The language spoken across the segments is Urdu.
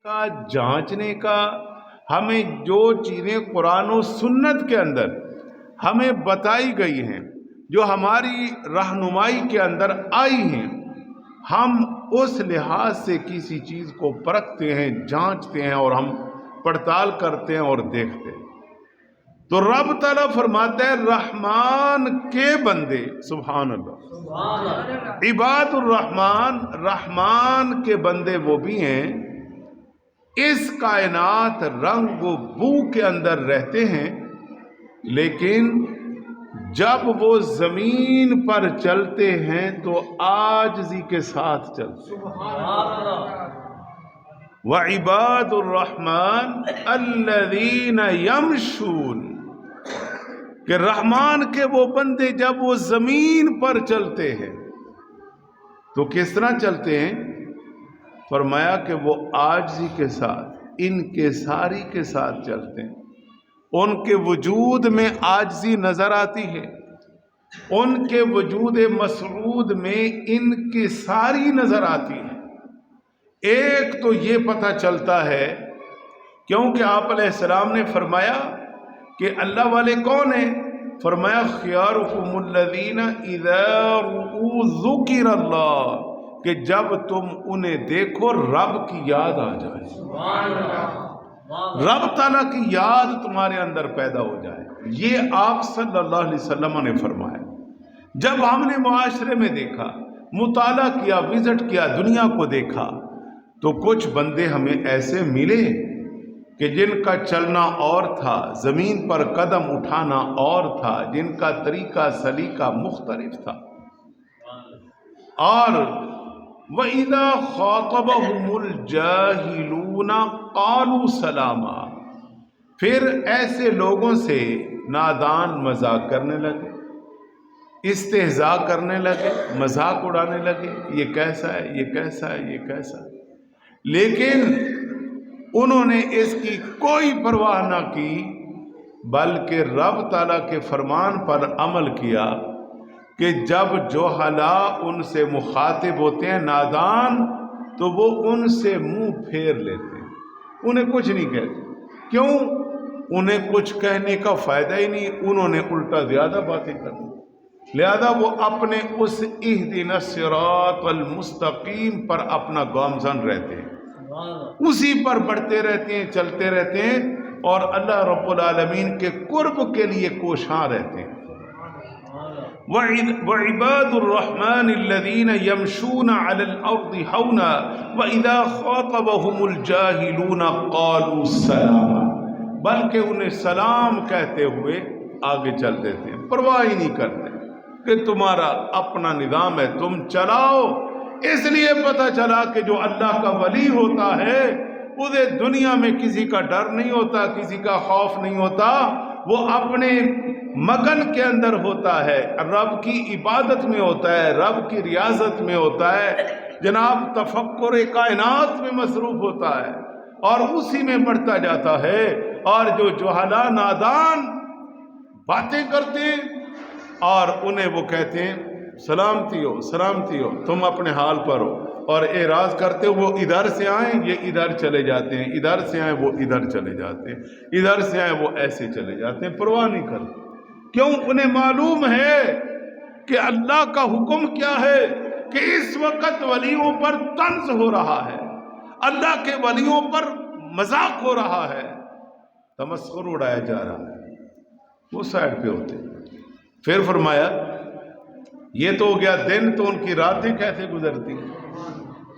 کا جانچنے کا، ہمیں جو چیزیں قرآن و سنت کے اندر ہمیں بتائی گئی ہیں، جو ہماری رہنمائی کے اندر آئی ہیں، ہم اس لحاظ سے کسی چیز کو پرکھتے ہیں، جانچتے ہیں اور ہم پڑتال کرتے ہیں اور دیکھتے ہیں۔ تو رب تعالیٰ فرماتا ہے رحمان کے بندے، سبحان اللہ، عباد الرحمن، رحمان کے بندے وہ بھی ہیں اس کائنات رنگ و بو کے اندر رہتے ہیں، لیکن جب وہ زمین پر چلتے ہیں تو عاجزی کے ساتھ چلتے ہیں۔ وَعِبَادُ الرَّحْمَنِ الَّذِينَ يَمْشُونَ، کہ رحمان کے وہ بندے جب وہ زمین پر چلتے ہیں تو کس طرح چلتے ہیں؟ فرمایا کہ وہ عاجزی کے ساتھ، انکساری کے ساتھ چلتے ہیں۔ ان کے وجود میں عاجزی نظر آتی ہے، ان کے وجود مسعود میں انکساری نظر آتی ہے۔ ایک تو یہ پتہ چلتا ہے، کیونکہ آپ علیہ السلام نے فرمایا کہ اللہ والے کون ہیں؟ فرمایا خیارکم الذین اذا رؤوا ذکر اللہ، کہ جب تم انہیں دیکھو رب کی یاد آ جائے، رب تعالیٰ کی یاد تمہارے اندر پیدا ہو جائے۔ یہ آپ صلی اللہ علیہ وسلم نے فرمایا۔ جب ہم نے معاشرے میں دیکھا، مطالعہ کیا، وزٹ کیا، دنیا کو دیکھا، تو کچھ بندے ہمیں ایسے ملے کہ جن کا چلنا اور تھا، زمین پر قدم اٹھانا اور تھا، جن کا طریقہ سلیقہ مختلف تھا، اور وَإِذَا خَاطَبَهُمُ الْجَاهِلُونَ قَالُوا سَلَامًا، پھر ایسے لوگوں سے نادان مذاق کرنے لگے، استہزاء کرنے لگے، مذاق اڑانے لگے، یہ کیسا ہے، یہ کیسا ہے، یہ کیسا ہے، لیکن انہوں نے اس کی کوئی پرواہ نہ کی، بلکہ رب تعالیٰ کے فرمان پر عمل کیا کہ جب جوہلا ان سے مخاطب ہوتے ہیں، نادان، تو وہ ان سے منہ پھیر لیتے ہیں، انہیں کچھ نہیں کہتے۔ کیوں؟ انہیں کچھ کہنے کا فائدہ ہی نہیں، انہوں نے الٹا زیادہ باتیں کرنی، لہذا وہ اپنے اس اہدنا الصراط المستقیم پر اپنا گامزن رہتے ہیں، اسی پر بڑھتے رہتے ہیں، چلتے رہتے ہیں، اور اللہ رب العالمین کے قرب کے لیے کوشاں رہتے ہیں۔ وَعِبَادُ الرَّحْمَنِ الَّذِينَ يَمْشُونَ عَلَى الْأَرْضِ هَوْنًا وَإِذَا خَاطَبَهُمُ الْجَاهِلُونَ قَالُوا سَلَامًا، بلکہ انہیں سلام کہتے ہوئے آگے چل دیتے ہیں، پرواہ ہی نہیں کرتے کہ تمہارا اپنا نظام ہے، تم چلاؤ۔ اس لیے پتہ چلا کہ جو اللہ کا ولی ہوتا ہے اسے دنیا میں کسی کا ڈر نہیں ہوتا، کسی کا خوف نہیں ہوتا، وہ اپنے مگن کے اندر ہوتا ہے، رب کی عبادت میں ہوتا ہے، رب کی ریاضت میں ہوتا ہے، جناب تفکر کائنات میں مصروف ہوتا ہے، اور اسی میں بڑھتا جاتا ہے۔ اور جو جہلا نادان باتیں کرتے ہیں اور انہیں وہ کہتے ہیں سلامتی ہو، سلامتی ہو، تم اپنے حال پر ہو، اور اعراض کرتے وہ ادھر سے آئیں یہ ادھر چلے جاتے ہیں، ادھر سے آئیں وہ ادھر چلے جاتے ہیں، ادھر سے آئیں وہ ایسے چلے جاتے ہیں، پرواہ نہیں کرتے۔ کیوں؟ انہیں معلوم ہے کہ اللہ کا حکم کیا ہے، کہ اس وقت ولیوں پر طنز ہو رہا ہے، اللہ کے ولیوں پر مذاق ہو رہا ہے، تمسخر اڑایا جا رہا ہے، وہ سائڈ پہ ہوتے ہیں۔ پھر فرمایا یہ تو ہو گیا دن، تو ان کی راتیں کیسے گزرتی ہیں؟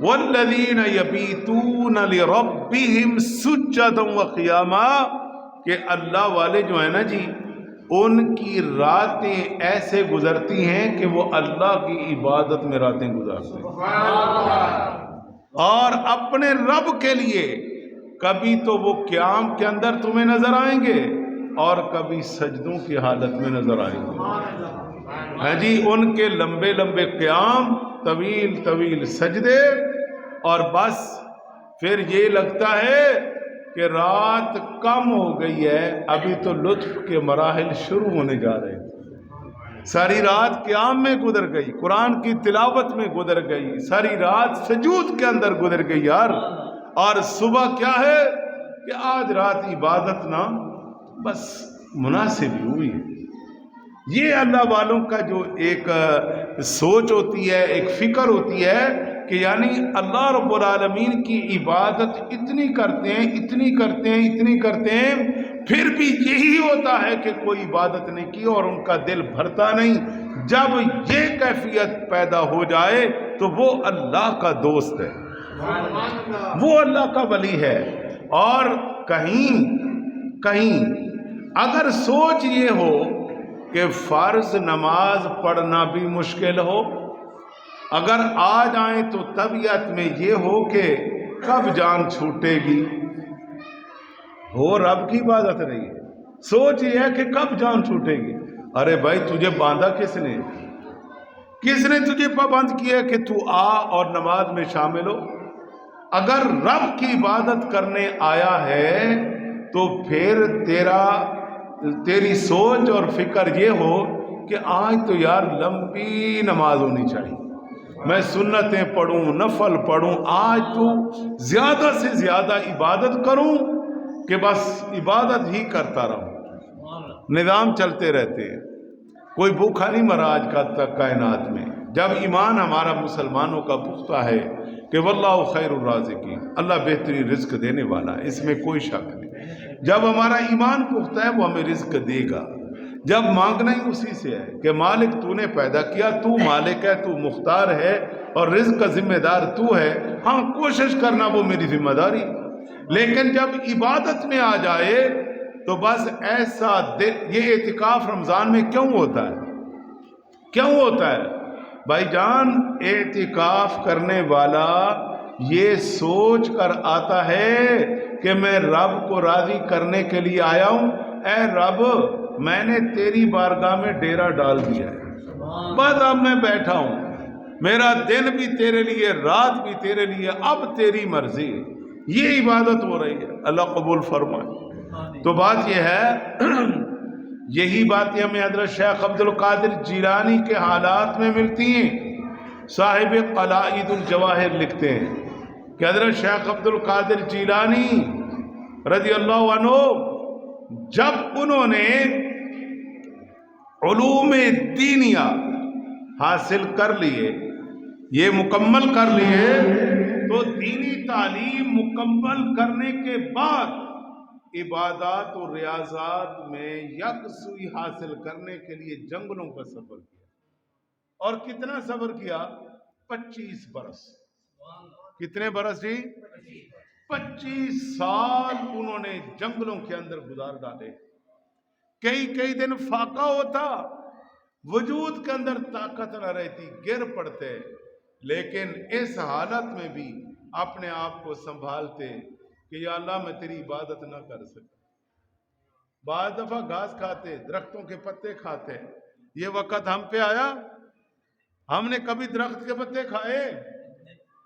وَالَّذِينَ يَبِيتُونَ لِرَبِّهِمْ سُجَّدًا وَقِيَامًا، کہ اللہ والے جو ہیں نا جی، ان کی راتیں ایسے گزرتی ہیں کہ وہ اللہ کی عبادت میں راتیں گزارتے ہیں، اور اپنے رب کے لیے کبھی تو وہ قیام کے اندر تمہیں نظر آئیں گے اور کبھی سجدوں کی حالت میں نظر آئیں گے۔ ہاں جی، ان کے لمبے لمبے قیام، طویل طویل سجدے، اور بس پھر یہ لگتا ہے کہ رات کم ہو گئی ہے، ابھی تو لطف کے مراحل شروع ہونے جا رہے ہیں۔ ساری رات قیام میں گزر گئی، قرآن کی تلاوت میں گزر گئی، ساری رات سجود کے اندر گزر گئی یار، اور صبح کیا ہے کہ آج رات عبادت نہ بس مناسب ہی ہوئی ہے۔ یہ اللہ والوں کا جو ایک سوچ ہوتی ہے، ایک فکر ہوتی ہے کہ یعنی اللہ رب العالمین کی عبادت اتنی کرتے ہیں، اتنی کرتے ہیں، اتنی کرتے ہیں، پھر بھی یہی ہوتا ہے کہ کوئی عبادت نہیں کی اور ان کا دل بھرتا نہیں۔ جب یہ کیفیت پیدا ہو جائے تو وہ اللہ کا دوست ہے، وہ اللہ کا ولی ہے۔ اور کہیں اگر سوچ یہ ہو کہ فرض نماز پڑھنا بھی مشکل ہو، اگر آ جائیں تو طبیعت میں یہ ہو کہ کب جان چھوٹے گی، ہو رب کی عبادت رہی ہے، سوچ یہ ہے کہ کب جان چھوٹے گی۔ ارے بھائی تجھے باندھا کس نے تجھے پابند کیا کہ تو آ اور نماز میں شامل ہو؟ اگر رب کی عبادت کرنے آیا ہے تو پھر تیری سوچ اور فکر یہ ہو کہ آج تو یار لمبی نماز ہونی چاہیے، میں سنتیں پڑھوں، نفل پڑھوں، آج تو زیادہ سے زیادہ عبادت کروں کہ بس عبادت ہی کرتا رہوں۔ نظام چلتے رہتے ہیں، کوئی بھوکا نہیں مرا آج کا تک کائنات میں۔ جب ایمان ہمارا مسلمانوں کا پختہ ہے کہ واللہ خیر الرازقین، اللہ بہترین رزق دینے والا ہے، اس میں کوئی شک نہیں۔ جب ہمارا ایمان پختہ ہے وہ ہمیں رزق دے گا، جب مانگنا ہی اسی سے ہے کہ مالک تو نے پیدا کیا، تو مالک ہے، تو مختار ہے اور رزق کا ذمہ دار تو ہے، ہاں کوشش کرنا وہ میری ذمہ داری۔ لیکن جب عبادت میں آ جائے تو بس ایسا یہ اعتکاف رمضان میں کیوں ہوتا ہے بھائی جان؟ اعتکاف کرنے والا یہ سوچ کر آتا ہے کہ میں رب کو راضی کرنے کے لیے آیا ہوں، اے رب میں نے تیری بارگاہ میں ڈیرا ڈال دیا ہے، بس اب میں بیٹھا ہوں، میرا دن بھی تیرے لیے، رات بھی تیرے لیے، اب تیری مرضی۔ یہ عبادت ہو رہی ہے، اللہ قبول فرمائے۔ تو بات یہ ہے، یہی باتیں ہمیں حضرت شیخ عبد القادر جیلانی کے حالات میں ملتی ہیں۔ صاحب قلائد الجواہر لکھتے ہیں کہ حضرت شیخ عبد القادر جیلانی رضی اللہ عنہ جب انہوں نے علوم دینیہ حاصل کر لیے، یہ مکمل کر لیے، تو دینی تعلیم مکمل کرنے کے بعد عبادات و ریاضات میں یکسوئی حاصل کرنے کے لیے جنگلوں کا سفر کیا۔ اور کتنا سفر کیا؟ 25 برس۔ کتنے برس جی؟ 25 سال انہوں نے جنگلوں کے اندر گزار ڈالے۔ کئی دن فاقہ ہوتا، وجود کے اندر طاقت نہ رہتی، گر پڑتے، لیکن اس حالت میں بھی اپنے آپ کو سنبھالتے کہ یا اللہ میں تیری عبادت نہ کر سکتا۔ بعض دفعہ گھاس کھاتے، درختوں کے پتے کھاتے۔ یہ وقت ہم پہ آیا، ہم نے کبھی درخت کے پتے کھائے؟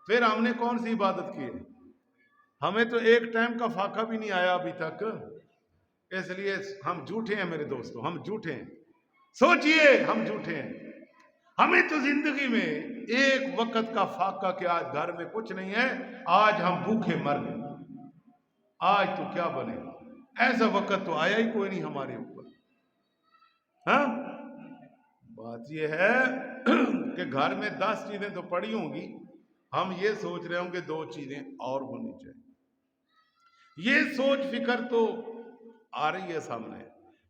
پھر ہم نے کون سی عبادت کی؟ ہمیں تو ایک ٹائم کا فاقہ بھی نہیں آیا ابھی تک۔ اس لیے ہم جھوٹے ہیں میرے دوستو، ہم جھوٹے ہیں، سوچئے ہم جھوٹے ہیں۔ ہمیں تو زندگی میں ایک وقت کا فاقہ کہ آج گھر میں کچھ نہیں ہے، آج ہم بھوکے مر گئے، آج تو کیا بنے، ایسا وقت تو آیا ہی کوئی نہیں ہمارے اوپر۔ ہاں بات یہ ہے کہ گھر میں 10 چیزیں تو پڑی ہوں گی، ہم یہ سوچ رہے ہوں کہ 2 چیزیں اور ہونی چاہیے۔ یہ سوچ فکر تو آ رہی ہے سامنے،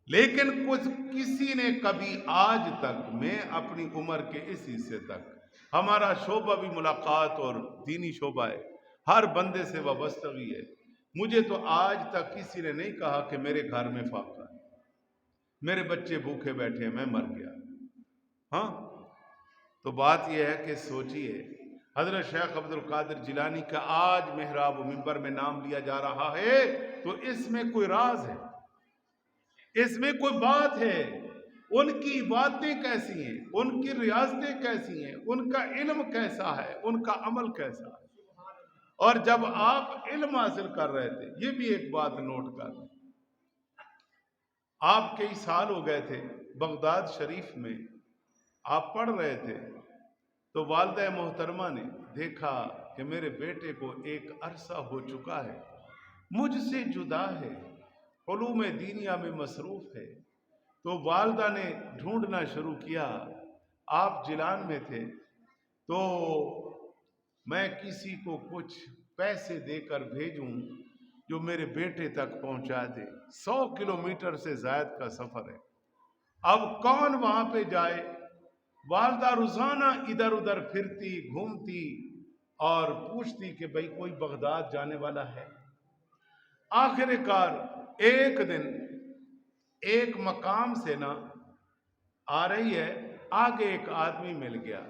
لیکن کسی نے کبھی آج تک، میں اپنی عمر کے اس حصے تک، ہمارا شعبہ بھی ملاقات اور دینی شعبہ ہے، ہر بندے سے وابستگی ہے، مجھے تو آج تک کسی نے نہیں کہا کہ میرے گھر میں فاقہ ہے، میرے بچے بھوکے بیٹھے ہیں، میں مر گیا۔ ہاں تو بات یہ ہے کہ سوچئے، حضرت شیخ عبد القادر جیلانی کا آج محراب و منبر میں نام لیا جا رہا ہے تو اس میں کوئی راز ہے، اس میں کوئی بات ہے۔ ان کی باتیں کیسی ہیں، ان کی ریاضتیں کیسی ہیں، ان کا علم کیسا ہے، ان کا عمل کیسا ہے۔ اور جب آپ علم حاصل کر رہے تھے، یہ بھی ایک بات نوٹ کر لیں، آپ کئی سال ہو گئے تھے بغداد شریف میں، آپ پڑھ رہے تھے تو والدہ محترمہ نے دیکھا کہ میرے بیٹے کو ایک عرصہ ہو چکا ہے، مجھ سے جدا ہے، علوم دینیا میں مصروف ہے۔ تو والدہ نے ڈھونڈنا شروع کیا، آپ جیلان میں تھے تو میں کسی کو کچھ پیسے دے کر بھیجوں جو میرے بیٹے تک پہنچا دے، 100 کلومیٹر سے زائد کا سفر ہے، اب کون وہاں پہ جائے؟ والدہ روزانہ ادھر ادھر پھرتی گھومتی اور پوچھتی کہ بھئی کوئی بغداد جانے والا ہے۔ آخر کار ایک دن ایک مقام سے نہ آ رہی ہے، آگے ایک آدمی مل گیا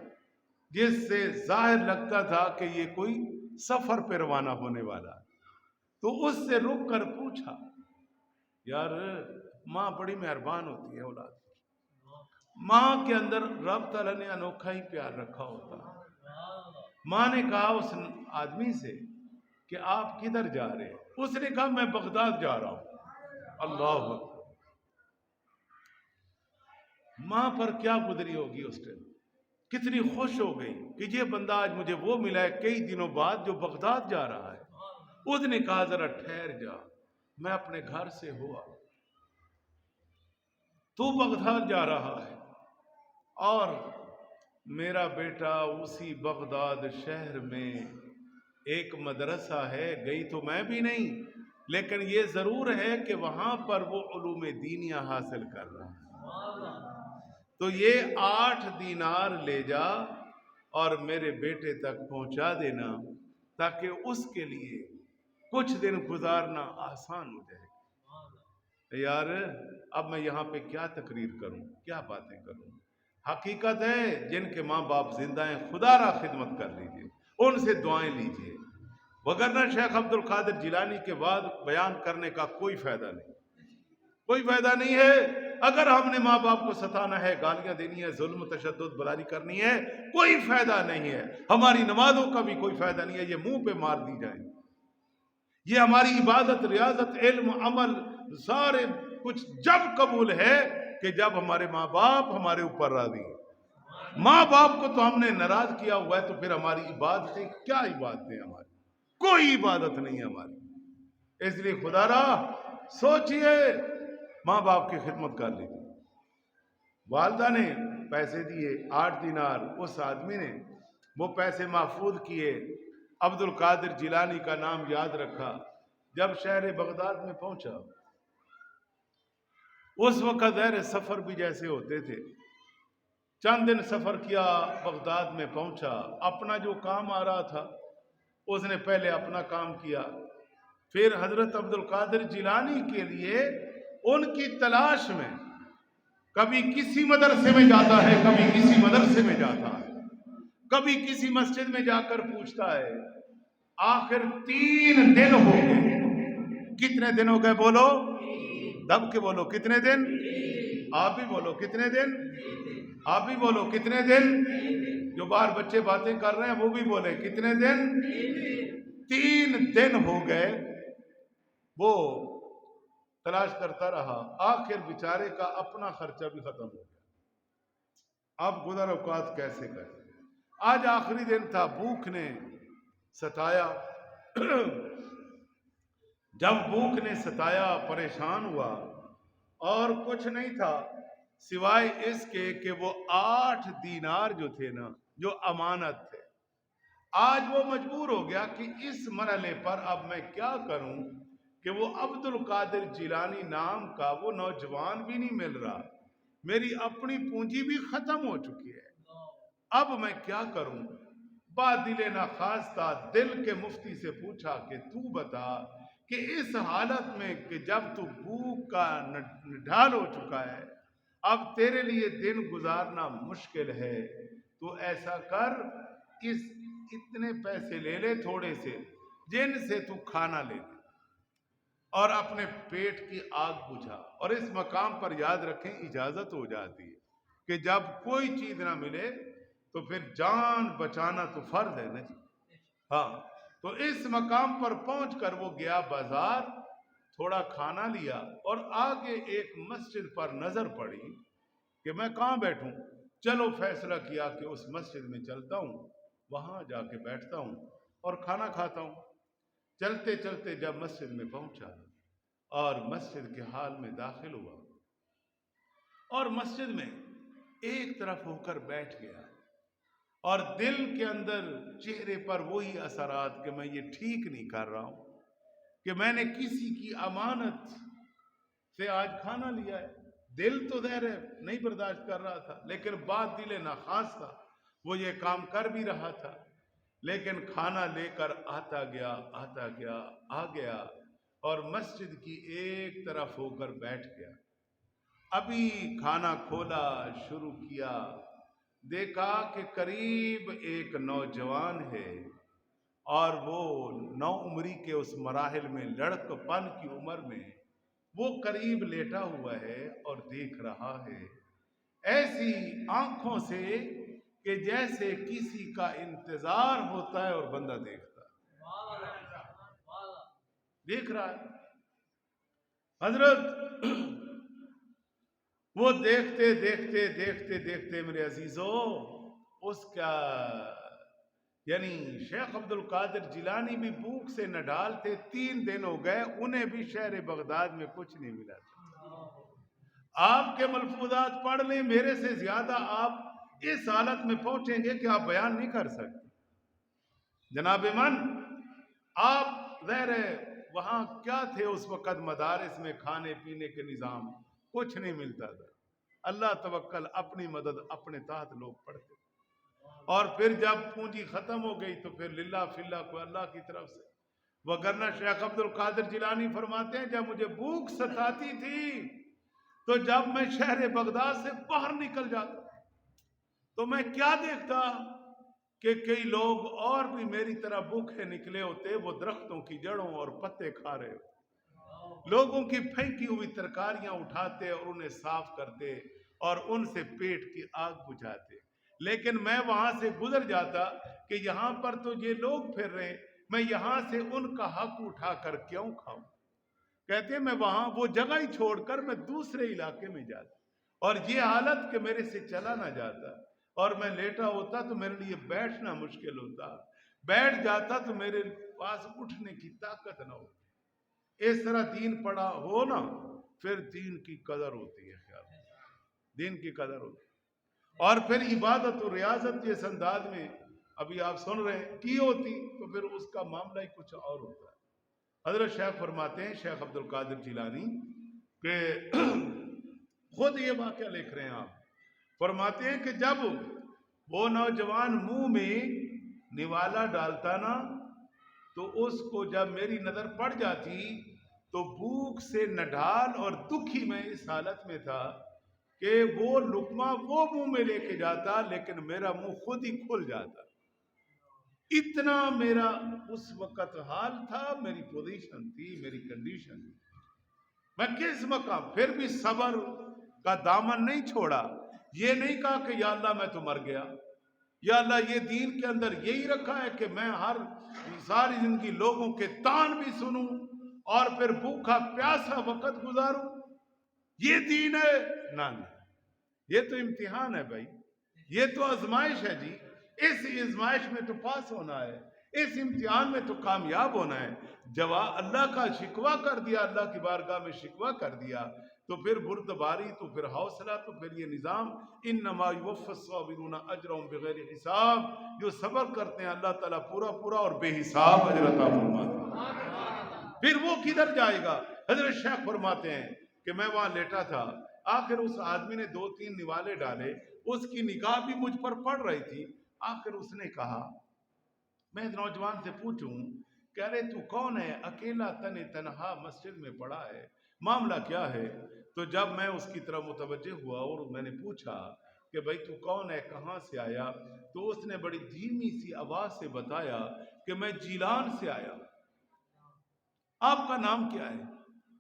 جس سے ظاہر لگتا تھا کہ یہ کوئی سفر پہ روانہ ہونے والا، تو اس سے رک کر پوچھا، یار ماں بڑی مہربان ہوتی ہے اولاد، ماں کے اندر رب تعالیٰ نے انوکھا ہی پیار رکھا ہوتا۔ ماں نے کہا اس آدمی سے کہ آپ کدھر جا رہے ہیں؟ اس نے کہا میں بغداد جا رہا ہوں۔ اللہ اکبر! ماں پر کیا گزری ہوگی اس ٹائم، کتنی خوش ہو گئی کہ یہ بندہ آج مجھے وہ ملا ہے کئی دنوں بعد جو بغداد جا رہا ہے۔ اس نے کہا ذرا ٹھہر جا، میں اپنے گھر سے ہوا، تو بغداد جا رہا ہے اور میرا بیٹا اسی بغداد شہر میں ایک مدرسہ ہے، گئی تو میں بھی نہیں، لیکن یہ ضرور ہے کہ وہاں پر وہ علوم دینیا حاصل کر رہا ہے، تو یہ 8 دینار لے جا اور میرے بیٹے تک پہنچا دینا تاکہ اس کے لیے کچھ دن گزارنا آسان ہو جائے۔ یار اب میں یہاں پہ کیا تقریر کروں، کیا باتیں کروں؟ حقیقت ہے جن کے ماں باپ زندہ ہیں خدا را خدمت کر لیجئے، ان سے دعائیں لیجئے، وگرنہ شیخ عبد القادر جیلانی کے بعد بیان کرنے کا کوئی فائدہ نہیں، کوئی فائدہ نہیں ہے۔ اگر ہم نے ماں باپ کو ستانا ہے، گالیاں دینی ہے، ظلم تشدد بلاری کرنی ہے، کوئی فائدہ نہیں ہے۔ ہماری نمازوں کا بھی کوئی فائدہ نہیں ہے، یہ منہ پہ مار دی جائیں۔ یہ ہماری عبادت، ریاضت، علم، عمل سارے کچھ جب قبول ہے کہ جب ہمارے ماں باپ ہمارے اوپر راضی ہیں۔ ماں باپ کو تو ہم نے ناراض کیا ہوا ہے تو پھر ہماری عبادتیں کیا عبادتیں ہماری؟ کوئی عبادت نہیں ہے ہماری۔ اس لیے خدا را سوچئے، ماں باپ کی خدمت کر لیجیے۔ والدہ نے پیسے دیے 8 دینار، اس آدمی نے وہ پیسے محفوظ کیے، عبد القادر جیلانی کا نام یاد رکھا۔ جب شہر بغداد میں پہنچا، اس وقت ظاہر سفر بھی جیسے ہوتے تھے، چند دن سفر کیا، بغداد میں پہنچا، اپنا جو کام آ رہا تھا اس نے پہلے اپنا کام کیا، پھر حضرت عبد القادر جیلانی کے لیے ان کی تلاش میں کبھی کسی مدرسے میں جاتا ہے، کبھی کسی مدرسے میں جاتا ہے، کبھی کسی مسجد میں جا کر پوچھتا ہے۔ آخر 3 دن ہو گئے۔ کتنے دن ہو گئے بولو؟ دب کے بولو، کتنے دن؟ آپ بھی بولو کتنے دن؟ آپ بھی بولو کتنے دن؟ جو باہر بچے باتیں کر رہے ہیں وہ بھی بولے کتنے دن؟ 3 دن ہو گئے، وہ تلاش کرتا رہا، آخر بیچارے کا اپنا خرچہ بھی ختم ہو گیا۔ اب گزر اوقات کیسے کرے؟ آج آخری دن تھا، بھوک نے ستایا۔ جب بھوک نے ستایا، پریشان ہوا اور کچھ نہیں تھا سوائے اس کے کہ وہ 8 دینار جو تھے نا، جو امانت تھے، آج وہ مجبور ہو گیا کہ اس مرحلے پر اب میں کیا کروں کہ وہ عبد القادر جیلانی نام کا وہ نوجوان بھی نہیں مل رہا، میری اپنی پونجی بھی ختم ہو چکی ہے، اب میں کیا کروں؟ بادل ناخواستہ دل کے مفتی سے پوچھا کہ تو بتا کہ اس حالت میں کہ جب تو بھوک کا نڈھال ہو چکا ہے، اب تیرے لیے دن گزارنا مشکل ہے، تو ایسا کر اتنے پیسے لے لے تھوڑے سے جن سے تو کھانا لے لے اور اپنے پیٹ کی آگ بجھا۔ اور اس مقام پر یاد رکھیں اجازت ہو جاتی ہے کہ جب کوئی چیز نہ ملے تو پھر جان بچانا تو فرض ہے نا جی۔ ہاں، تو اس مقام پر پہنچ کر وہ گیا بازار، تھوڑا کھانا لیا اور آگے ایک مسجد پر نظر پڑی کہ میں کہاں بیٹھوں؟ چلو فیصلہ کیا کہ اس مسجد میں چلتا ہوں، وہاں جا کے بیٹھتا ہوں، اور کھانا کھاتا ہوں۔ چلتے چلتے جب مسجد میں پہنچا اور مسجد کے حال میں داخل ہوا اور مسجد میں ایک طرف ہو کر بیٹھ گیا اور دل کے اندر چہرے پر وہی اثرات کہ میں یہ ٹھیک نہیں کر رہا ہوں کہ میں نے کسی کی امانت سے آج کھانا لیا ہے۔ دل تو ظاہر ہے نہیں برداشت کر رہا تھا، لیکن بات دل ناخواس تھا، وہ یہ کام کر بھی رہا تھا، لیکن کھانا لے کر آتا گیا آ گیا اور مسجد کی ایک طرف ہو کر بیٹھ گیا۔ ابھی کھانا کھولا، شروع کیا، دیکھا کہ قریب ایک نوجوان ہے اور وہ نوعمری کے اس مراحل میں، لڑک پن کی عمر میں وہ قریب لیٹا ہوا ہے اور دیکھ رہا ہے ایسی آنکھوں سے کہ جیسے کسی کا انتظار ہوتا ہے اور بندہ دیکھتا ہے، دیکھ رہا ہے۔ حضرت وہ دیکھتے دیکھتے دیکھتے دیکھتے میرے عزیزو، اس کا یعنی شیخ عبد القادر جیلانی بھی بھوک سے نہ ڈالتے، 3 دن ہو گئے، انہیں بھی شہر بغداد میں کچھ نہیں ملا تھا۔ آپ کے ملفوظات پڑھ لیں، میرے سے زیادہ آپ اس حالت میں پہنچیں گے کہ آپ بیان نہیں کر سکتے۔ جناب من، آپ ظاہر ہے وہاں کیا تھے اس وقت، مدارس میں کھانے پینے کے نظام کچھ نہیں ملتا تھا، اللہ توکل، اپنی مدد اپنے تحت لوگ پڑھتے، اور پھر جب پونجی ختم ہو گئی تو پھر للہ فی اللہ کو اللہ کی طرف سے۔ وگرنہ شیخ عبد القادر جیلانی فرماتے ہیں جب مجھے بھوک ستاتی تھی تو جب میں شہر بغداد سے باہر نکل جاتا تو میں کیا دیکھتا کہ کئی لوگ اور بھی میری طرح بھوکے نکلے ہوتے، وہ درختوں کی جڑوں اور پتے کھا رہے ہوتے، لوگوں کی پھینکی ہوئی ترکاریاں اٹھاتے اور انہیں صاف کرتے اور ان سے پیٹ کی آگ بجھاتے، لیکن میں وہاں سے گزر جاتا کہ یہاں پر تو یہ لوگ پھر رہے، میں یہاں سے ان کا حق اٹھا کر کیوں کھاؤں؟ کہتے ہیں میں وہاں وہ جگہ ہی چھوڑ کر میں دوسرے علاقے میں جاتا، اور یہ حالت کہ میرے سے چلا نہ جاتا اور میں لیٹا ہوتا تو میرے لیے بیٹھنا مشکل ہوتا، بیٹھ جاتا تو میرے پاس اٹھنے کی طاقت نہ ہوتی۔ اس طرح دین پڑا ہو نا، پھر دین کی قدر ہوتی ہے، خیال دین کی قدر ہوتی ہے، اور پھر عبادت و ریاضت جس انداز میں ابھی آپ سن رہے ہیں کی ہوتی تو پھر اس کا معاملہ ہی کچھ اور ہوتا ہے۔ حضرت شیخ فرماتے ہیں، شیخ عبد القادر جیلانی، کہ خود یہ واقعہ لکھ رہے ہیں آپ، فرماتے ہیں کہ جب وہ نوجوان منہ میں نوالا ڈالتا نا تو اس کو جب میری نظر پڑ جاتی تو بھوک سے نڈھال اور دکھی میں اس حالت میں تھا کہ وہ لقمہ وہ منہ میں لے کے جاتا لیکن میرا منہ خود ہی کھل جاتا، اتنا میرا اس وقت حال تھا، میری پوزیشن تھی، میری کنڈیشن تھی۔ میں کس مقام پھر بھی صبر کا دامن نہیں چھوڑا، یہ نہیں کہا کہ یا اللہ میں تو مر گیا، یا اللہ یہ دین کے اندر یہی رکھا ہے کہ میں ہر ساری زندگی لوگوں کے تان بھی سنوں اور پھر بھوکا پیاسا وقت گزاروں، یہ دین ہے؟ نہ، یہ تو امتحان ہے بھائی، یہ تو آزمائش ہے جی، اس آزمائش میں تو پاس ہونا ہے، اس امتحان میں تو کامیاب ہونا ہے۔ جب اللہ کا شکوہ کر دیا، اللہ کی بارگاہ میں شکوہ کر دیا تو پھر بردباری، تو پھر حوصلہ، تو پھر یہ نظام انما یوفی الصابرون اجرهم بغیر حساب، جو صبر کرتے ہیں اللہ تعالیٰ پورا پورا اور بے حساب اجر عطا فرماتا ہے۔ پھر وہ کدھر جائے گا؟ حضرت شیخ فرماتے ہیں کہ میں وہاں لیٹا تھا، آخر اس آدمی نے 2-3 نوالے ڈالے، اس کی نگاہ بھی مجھ پر پڑ رہی تھی، آخر اس نے کہا، میں نوجوان سے پوچھوں، کہہ رہے تو کون ہے، اکیلا تنہا مسجد میں پڑا ہے، معاملہ کیا ہے؟ تو جب میں اس کی طرف متوجہ ہوا اور میں نے پوچھا کہ بھائی تو کون ہے، کہاں سے آیا، تو اس نے بڑی دھیمی سی آواز سے بتایا کہ میں جیلان سے آیا۔ آپ کا نام کیا ہے؟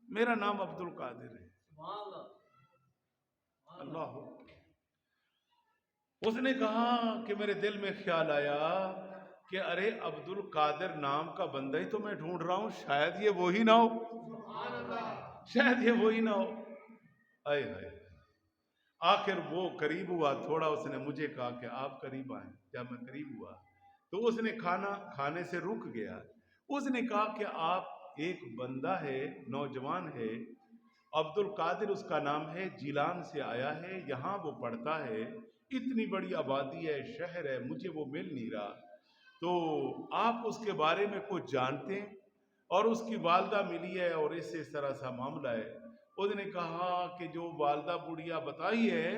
میرا نام عبد القادر ہے۔ اللہ، اس نے کہا کہ میرے دل میں خیال آیا کہ ارے عبد القادر نام کا بندہ ہی تو میں ڈھونڈ رہا ہوں، شاید یہ وہی نہ ہو، شاید یہ وہی نہ ہو۔ آئے ہائے، آخر وہ قریب ہوا تھوڑا، اس نے مجھے کہا کہ آپ قریب آئیں۔ جب میں قریب ہوا تو اس نے کھانا کھانے سے رک گیا. اس نے کہا کہ آپ ایک بندہ ہے، نوجوان ہے، عبد القادر اس کا نام ہے، جیلان سے آیا ہے، یہاں وہ پڑھتا ہے، اتنی بڑی آبادی ہے، شہر ہے، مجھے وہ مل نہیں رہا، تو آپ اس کے بارے میں کچھ جانتے ہیں؟ اور اس کی والدہ ملی ہے اور اس طرح سا معاملہ ہے. اس نے کہا کہ جو والدہ بڑھیا بتائی ہے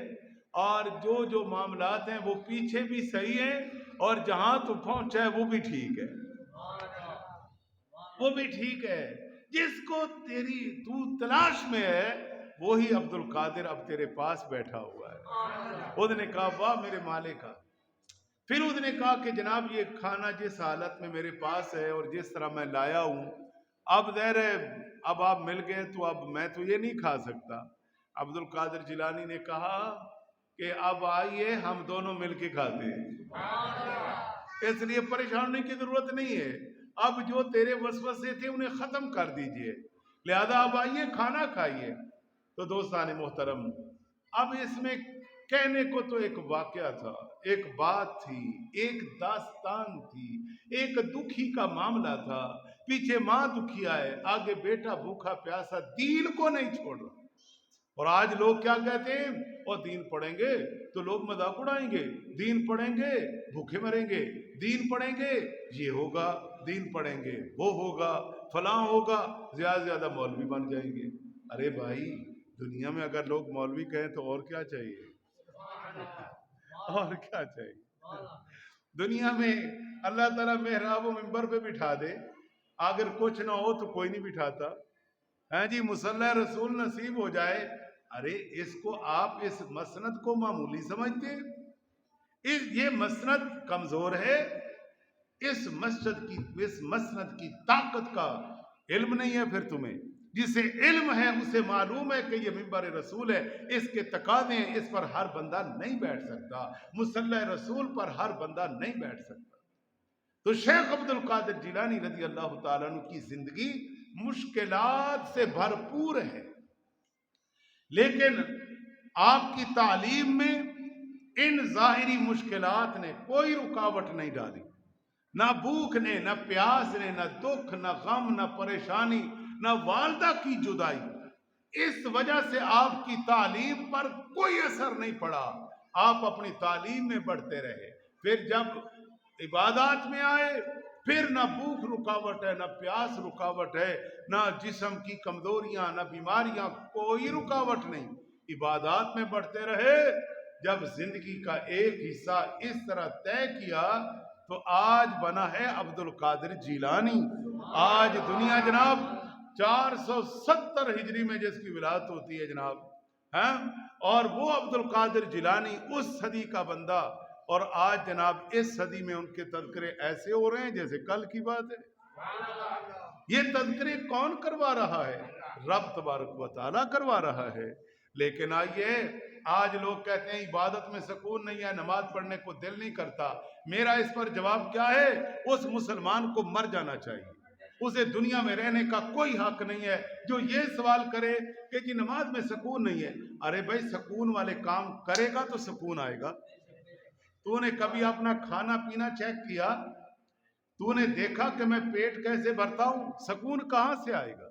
اور جو معاملات ہیں وہ پیچھے بھی صحیح ہیں، اور جہاں تو پہنچا ہے وہ بھی ٹھیک ہے، وہ بھی ٹھیک ہے. جس کو تو تلاش میں ہے وہی عبد القادر اب تیرے پاس بیٹھا ہوا ہے. اس نے کہا واہ میرے مالک. پھر اس نے کہا کہ جناب یہ کھانا جس حالت میں میرے پاس ہے اور جس طرح میں لایا ہوں، اب ظاہر ہے اب آپ مل گئے تو اب میں تو یہ نہیں کھا سکتا. عبد القادر جیلانی نے کہا کہ اب آئیے ہم دونوں مل کے کھاتے ہیں، اس لیے پریشان ہونے کی ضرورت نہیں ہے. اب جو تیرے وسوسے تھے انہیں ختم کر دیجئے، لہذا اب آئیے کھانا کھائیے. تو دوستان محترم، اب اس میں کہنے کو تو ایک واقعہ تھا، ایک بات تھی، ایک داستان تھی، ایک دکھی کا معاملہ تھا. پیچھے ماں دکھیا ہے، آگے بیٹا بھوکا پیاسا دین کو نہیں چھوڑ رہا. اور آج لوگ کیا کہتے ہیں؟ اور دین پڑھیں گے تو لوگ مذاق اڑائیں گے، دین پڑھیں گے بھوکے مریں گے، دین پڑھیں گے یہ ہوگا، دین پڑھیں گے وہ ہوگا، فلاں ہوگا، زیادہ سے زیادہ مولوی بن جائیں گے. ارے بھائی دنیا میں اگر لوگ مولوی کہیں تو اور کیا چاہیے؟ اور کیا چاہیے؟ دنیا میں اللہ تعالیٰ محراب و منبر پہ بٹھا دے، اگر کچھ نہ ہو تو کوئی نہیں بٹھاتا. ہاں جی، مصلی رسول نصیب ہو جائے. ارے اس کو آپ اس مسند کو معمولی سمجھتے ہیں؟ یہ مسند کمزور ہے. اس مسند کی طاقت کا علم نہیں ہے. پھر تمہیں جسے علم ہے اسے معلوم ہے کہ یہ منبر رسول ہے، اس کے تقاضے ہیں، اس پر ہر بندہ نہیں بیٹھ سکتا، مصلی رسول پر ہر بندہ نہیں بیٹھ سکتا. تو شیخ عبد القادر جیلانی رضی اللہ تعالیٰ عنہ کی زندگی مشکلات سے بھرپور ہے، لیکن آپ کی تعلیم میں ان ظاہری مشکلات نے کوئی رکاوٹ نہیں ڈالی. نہ بھوک نے، نہ پیاس نے، نہ دکھ، نہ غم، نہ پریشانی، نہ والدہ کی جدائی. اس وجہ سے آپ کی تعلیم پر کوئی اثر نہیں پڑا. آپ اپنی تعلیم میں بڑھتے رہے. پھر جب عبادات میں آئے پھر نہ بھوک رکاوٹ ہے، نہ پیاس رکاوٹ ہے، نہ جسم کی کمزوریاں، نہ بیماریاں، کوئی رکاوٹ نہیں. عبادات میں بڑھتے رہے. جب زندگی کا ایک حصہ اس طرح طے کیا تو آج بنا ہے عبد القادر جیلانی. آج دنیا جناب 470 ہجری میں جس کی ولادت ہوتی ہے جناب، ہاں، اور وہ عبد القادر جیلانی اس صدی کا بندہ، اور آج جناب اس صدی میں ان کے تذکرے ایسے ہو رہے ہیں جیسے کل کی بات ہے. یہ تذکرے کون کروا رہا ہے؟ رب تبارک و تعالیٰ کروا رہا ہے. لیکن آئیے آج لوگ کہتے ہیں عبادت میں سکون نہیں ہے، نماز پڑھنے کو دل نہیں کرتا. میرا اس پر جواب کیا ہے؟ اس مسلمان کو مر جانا چاہیے، اسے دنیا میں رہنے کا کوئی حق نہیں ہے جو یہ سوال کرے کہ جی نماز میں سکون نہیں ہے. ارے بھائی سکون والے کام کرے گا تو سکون آئے گا. تو نے کبھی اپنا کھانا پینا چیک کیا؟ تو نے دیکھا کہ میں پیٹ کیسے بھرتا ہوں؟ سکون کہاں سے آئے گا؟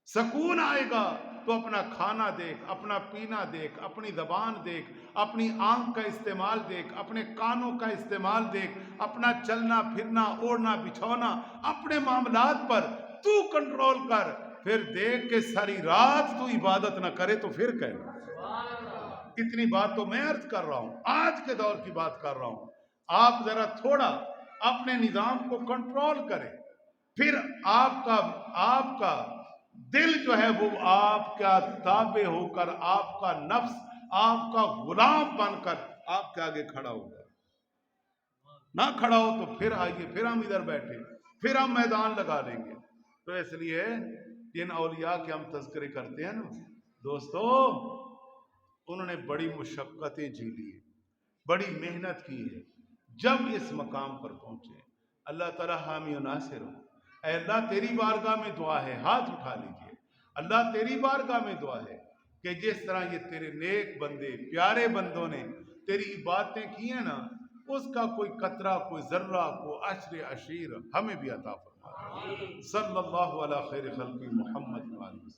سکون آئے گا تو اپنا کھانا دیکھ، اپنا پینا دیکھ، اپنی زبان دیکھ، اپنی آنکھ کا استعمال دیکھ، اپنے کانوں کا استعمال دیکھ، اپنا چلنا پھرنا، اوڑھنا بچھونا، اپنے معاملات پر تو کنٹرول کر. پھر دیکھ کہ ساری رات تو عبادت نہ کرے تو پھر کہنا. اتنی بات تو میں عرض کر رہا ہوں، آج کے دور کی بات کر رہا ہوں. آپ ذرا تھوڑا اپنے نظام کو کنٹرول کریں، پھر آپ کا دل جو ہے وہ آپ کا تابع ہو کر، آپ کا نفس آپ کا غلام بن کر آپ کے آگے کھڑا ہوگا. نہ کھڑا ہو تو پھر آئیے، پھر ہم ادھر بیٹھے، پھر ہم میدان لگا لیں گے. تو اس لیے جن اولیاء کے ہم تذکرے کرتے ہیں نا دوستو، انہوں نے بڑی مشقتیں جھیلی ہیں، بڑی محنت کی ہے، جب اس مقام پر پہنچے. اللہ تعالیٰ حامی و ناصر ہو. اے اللہ تیری بارگاہ میں دعا ہے، ہاتھ اٹھا لیجئے. اللہ تیری بارگاہ میں دعا ہے کہ جس طرح یہ تیرے نیک بندے، پیارے بندوں نے تیری عبادتیں کی ہیں نا، اس کا کوئی قطرہ، کوئی ذرہ، کوئی عشر عشیر ہمیں بھی عطا فرما۔ صلی اللہ علیہ خیر خلقی محمد وآلہ وسلم۔